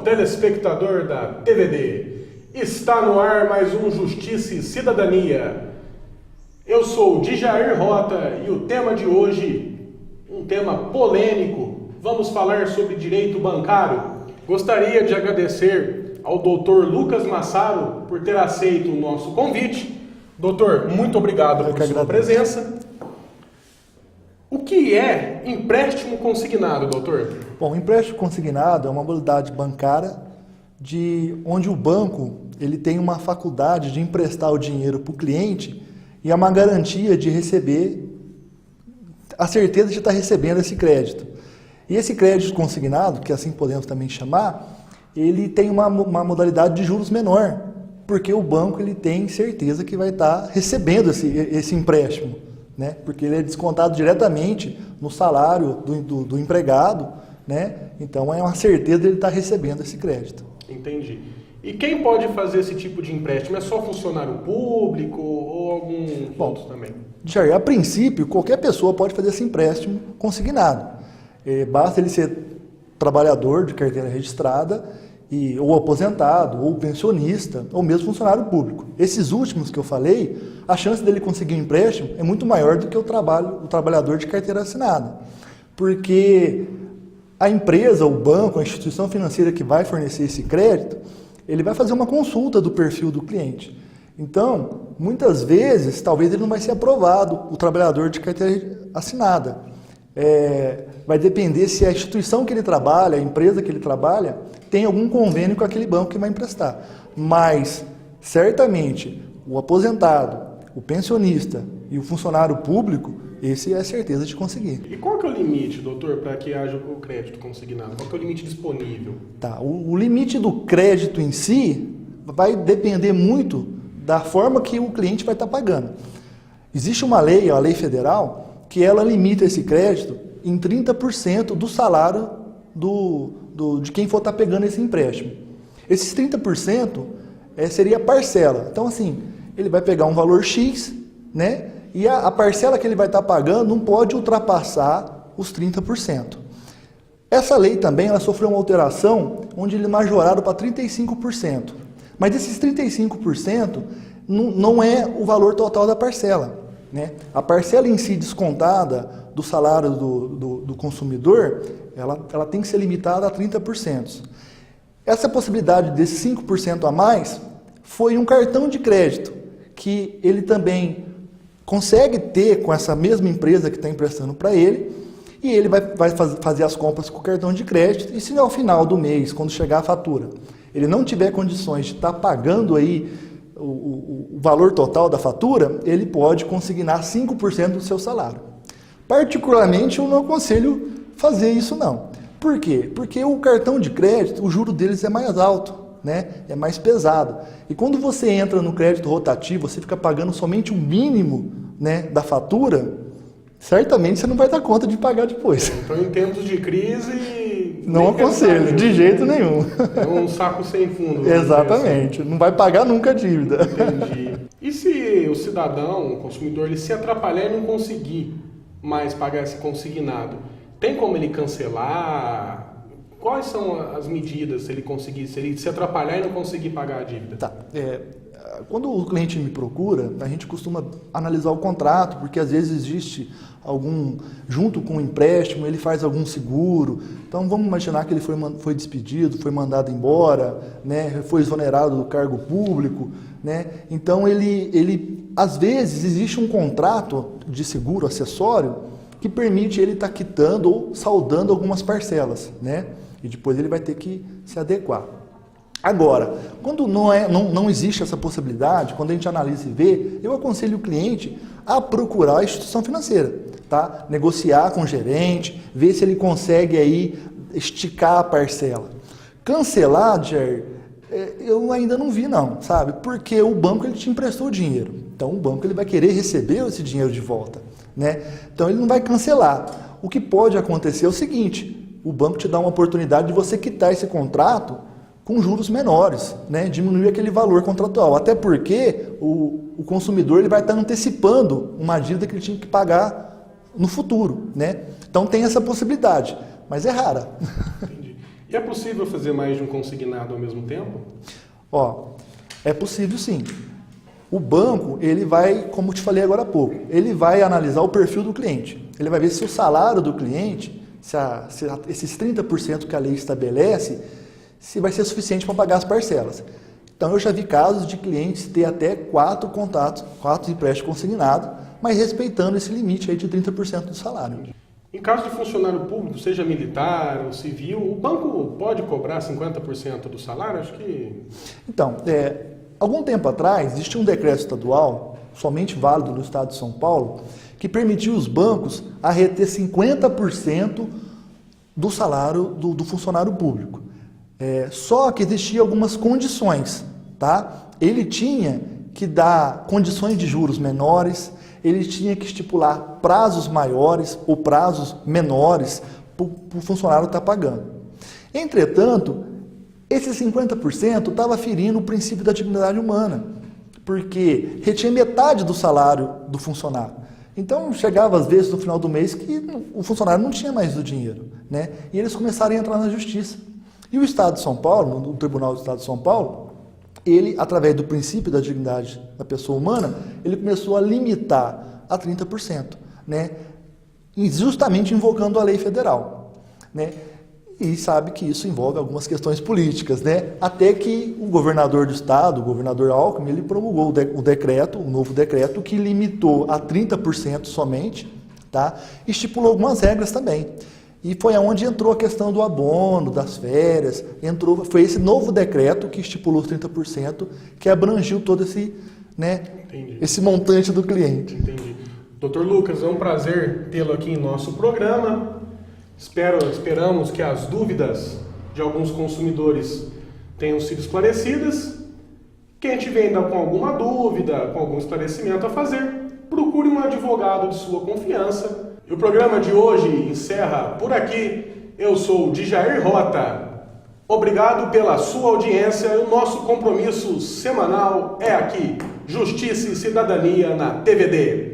telespectador da TVD. Está no ar mais um Justiça e Cidadania. Eu sou o Djair Rota e o tema de hoje, um tema polêmico. Vamos falar sobre direito bancário. Gostaria de agradecer ao Dr. Lucas Massaro por ter aceito o nosso convite. Doutor, muito obrigado por sua presença. O que é empréstimo consignado, doutor? Bom, empréstimo consignado é uma modalidade bancária onde o banco ele tem uma faculdade de emprestar o dinheiro para o cliente e é uma garantia de receber, a certeza de estar recebendo esse crédito. E esse crédito consignado, que assim podemos também chamar, ele tem uma modalidade de juros menor, porque o banco ele tem certeza que vai estar recebendo esse empréstimo. Né? Porque ele é descontado diretamente no salário do empregado, né? Então é uma certeza de ele estar recebendo esse crédito. Entendi. E quem pode fazer esse tipo de empréstimo? É só funcionário público ou alguns outros também? Jair, a princípio, qualquer pessoa pode fazer esse empréstimo consignado. Basta ele ser trabalhador de carteira registrada, ou aposentado, ou pensionista, ou mesmo funcionário público. Esses últimos que eu falei, a chance dele conseguir um empréstimo é muito maior do que o trabalhador de carteira assinada. Porque a empresa, o banco, a instituição financeira que vai fornecer esse crédito, ele vai fazer uma consulta do perfil do cliente. Então, muitas vezes, talvez ele não vai ser aprovado, o trabalhador de carteira assinada. Vai depender se a instituição que ele trabalha, a empresa que ele trabalha, tem algum convênio com aquele banco que vai emprestar. Mas, certamente, o aposentado, o pensionista e o funcionário público, esse é a certeza de conseguir. E qual que é o limite, doutor, para que haja o crédito consignado? Qual que é o limite disponível? Tá, o limite do crédito em si vai depender muito da forma que o cliente vai estar pagando. Existe uma lei, a lei federal, que ela limita esse crédito em 30% do salário de quem for estar pegando esse empréstimo. Esses 30% seria a parcela. Então, assim, ele vai pegar um valor X, né? E a parcela que ele vai estar pagando não pode ultrapassar os 30%. Essa lei também ela sofreu uma alteração onde ele é majorado para 35%. Mas esses 35% não é o valor total da parcela. Né? A parcela em si descontada do salário do consumidor, ela tem que ser limitada a 30%. Essa possibilidade desses 5% a mais foi um cartão de crédito, que ele também consegue ter com essa mesma empresa que está emprestando para ele, e ele vai fazer as compras com o cartão de crédito, e se ao final do mês, quando chegar a fatura, ele não tiver condições de estar pagando aí o valor total da fatura, ele pode consignar 5% do seu salário. Particularmente, eu não aconselho fazer isso não. Por quê? Porque o cartão de crédito, o juro deles é mais alto, né? É mais pesado. E quando você entra no crédito rotativo, você fica pagando somente o mínimo, né, da fatura, certamente você não vai dar conta de pagar depois. Então, em tempos de crise... Não aconselho, de jeito nenhum. É um saco sem fundo. Exatamente. Não vai pagar nunca a dívida. Entendi. E se o cidadão, o consumidor, ele se atrapalhar e não conseguir mais pagar esse consignado, tem como ele cancelar? Quais são as medidas se ele se atrapalhar e não conseguir pagar a dívida? Tá. Quando o cliente me procura, a gente costuma analisar o contrato, porque às vezes existe junto com o empréstimo, ele faz algum seguro. Então vamos imaginar que ele foi despedido, foi mandado embora, né, foi exonerado do cargo público, né? Então às vezes existe um contrato de seguro acessório que permite ele estar quitando ou saldando algumas parcelas, né? E depois ele vai ter que se adequar. Agora, quando não existe essa possibilidade, quando a gente analisa e vê, eu aconselho o cliente a procurar a instituição financeira, tá? Negociar com o gerente, ver se ele consegue aí esticar a parcela. Cancelar, Jair, eu ainda não vi não, sabe? Porque o banco ele te emprestou o dinheiro, então o banco ele vai querer receber esse dinheiro de volta, né? Então ele não vai cancelar. O que pode acontecer é o seguinte, o banco te dá uma oportunidade de você quitar esse contrato com juros menores, né? Diminuir aquele valor contratual, até porque o consumidor ele vai estar antecipando uma dívida que ele tinha que pagar no futuro, né? Então tem essa possibilidade, mas é rara. Entendi. E é possível fazer mais de um consignado ao mesmo tempo? Ó, é possível sim. O banco, ele vai, como eu te falei agora há pouco, ele vai analisar o perfil do cliente. Ele vai ver se o salário do cliente, se esses 30% que a lei estabelece, se vai ser suficiente para pagar as parcelas. Então eu já vi casos de clientes ter até 4 contatos, 4 empréstimos consignados, mas respeitando esse limite aí de 30% do salário. Em caso de funcionário público, seja militar ou civil, o banco pode cobrar 50% do salário? Acho que... Então, algum tempo atrás, existia um decreto estadual, somente válido no estado de São Paulo, que permitia os bancos a reter 50% do salário do funcionário público. Só que existiam algumas condições, tá? Ele tinha que dar condições de juros menores, ele tinha que estipular prazos maiores ou prazos menores para o funcionário estar pagando. Entretanto, esse 50% estava ferindo o princípio da dignidade humana, porque retinha metade do salário do funcionário. Então, chegava às vezes no final do mês que o funcionário não tinha mais o dinheiro, né? E eles começaram a entrar na justiça. E o Estado de São Paulo, o Tribunal do Estado de São Paulo, ele, através do princípio da dignidade da pessoa humana, ele começou a limitar a 30%, né? Justamente invocando a lei federal, né? E sabe que isso envolve algumas questões políticas, né? Até que o governador do estado, o governador Alckmin, ele promulgou o novo decreto que limitou a 30% somente, tá? E estipulou algumas regras também. E foi aonde entrou a questão do abono, das férias, foi esse novo decreto que estipulou os 30%, que abrangiu todo esse, né, esse montante do cliente. Entendi. Dr. Lucas, é um prazer tê-lo aqui em nosso programa. Esperamos que as dúvidas de alguns consumidores tenham sido esclarecidas. Quem tiver ainda com alguma dúvida, com algum esclarecimento a fazer, procure um advogado de sua confiança. E o programa de hoje encerra por aqui. Eu sou o Djair Rota. Obrigado pela sua audiência. O nosso compromisso semanal é aqui. Justiça e Cidadania na TVD.